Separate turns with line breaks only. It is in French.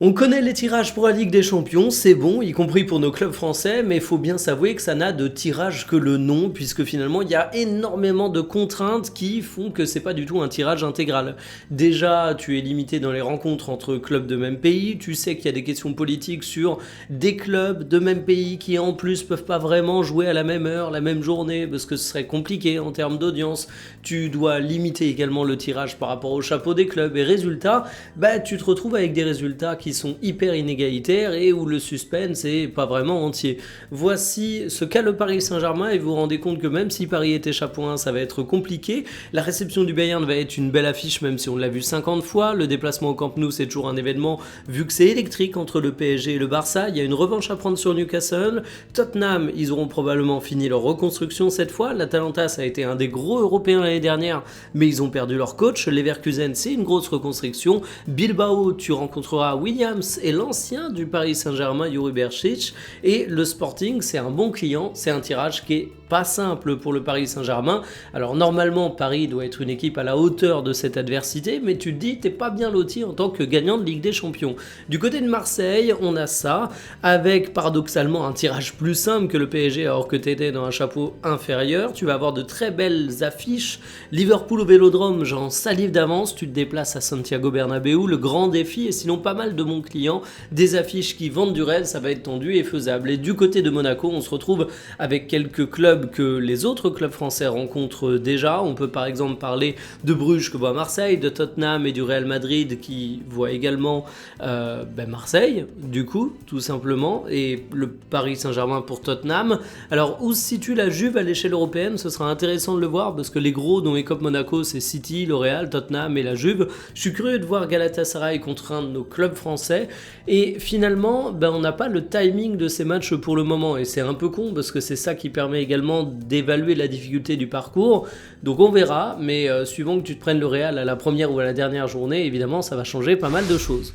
On connaît les tirages pour la Ligue des Champions, c'est bon, y compris pour nos clubs français, mais il faut bien s'avouer que ça n'a de tirage que le nom, puisque finalement il y a énormément de contraintes qui font que c'est pas du tout un tirage intégral. Déjà, tu es limité dans les rencontres entre clubs de même pays, tu sais qu'il y a des questions politiques sur des clubs de même pays qui en plus peuvent pas vraiment jouer à la même heure, la même journée, parce que ce serait compliqué en termes d'audience. Tu dois limiter également le tirage par rapport au chapeau des clubs, et résultat, tu te retrouves avec des résultats qui sont hyper inégalitaires et où le suspense est pas vraiment entier. Voici ce qu'a le Paris Saint-Germain et vous vous rendez compte que même si Paris est échappé 1, ça va être compliqué. La réception du Bayern va être une belle affiche même si on l'a vu 50 fois. Le déplacement au Camp Nou c'est toujours un événement vu que c'est électrique entre le PSG et le Barça. Il y a une revanche à prendre sur Newcastle. Tottenham, ils auront probablement fini leur reconstruction cette fois. L'Atalanta ça a été un des gros européens l'année dernière mais ils ont perdu leur coach. Leverkusen c'est une grosse reconstruction. Bilbao, tu rencontreras Williams et l'ancien du Paris Saint-Germain, Yuri Berchic. Et le Sporting, c'est un bon client. C'est un tirage qui est pas simple pour le Paris Saint-Germain. Alors normalement, Paris doit être une équipe à la hauteur de cette adversité, mais tu te dis, t'es pas bien loti en tant que gagnant de Ligue des Champions. Du côté de Marseille, on a ça, avec paradoxalement un tirage plus simple que le PSG, alors que t'étais dans un chapeau inférieur. Tu vas avoir de très belles affiches. Liverpool au Vélodrome, j'en salive d'avance. Tu te déplaces à Santiago Bernabéu, le grand défi, et sinon pas mal de bons clients, des affiches qui vendent du rêve, ça va être tendu et faisable. Et du côté de Monaco, on se retrouve avec quelques clubs que les autres clubs français rencontrent déjà. On peut par exemple parler de Bruges que voit Marseille, de Tottenham et du Real Madrid qui voit également Marseille, du coup, tout simplement, et le Paris Saint-Germain pour Tottenham. Alors, où se situe la Juve à l'échelle européenne? Ce sera intéressant de le voir parce que les gros dont écope Monaco, c'est City, le Real, Tottenham et la Juve. Je suis curieux de voir Galatasaray contre un de nos clubs français. Et finalement, on n'a pas le timing de ces matchs pour le moment. Et c'est un peu con parce que c'est ça qui permet également d'évaluer la difficulté du parcours. Donc on verra, mais suivant que tu te prennes le Real à la première ou à la dernière journée, évidemment, ça va changer pas mal de choses.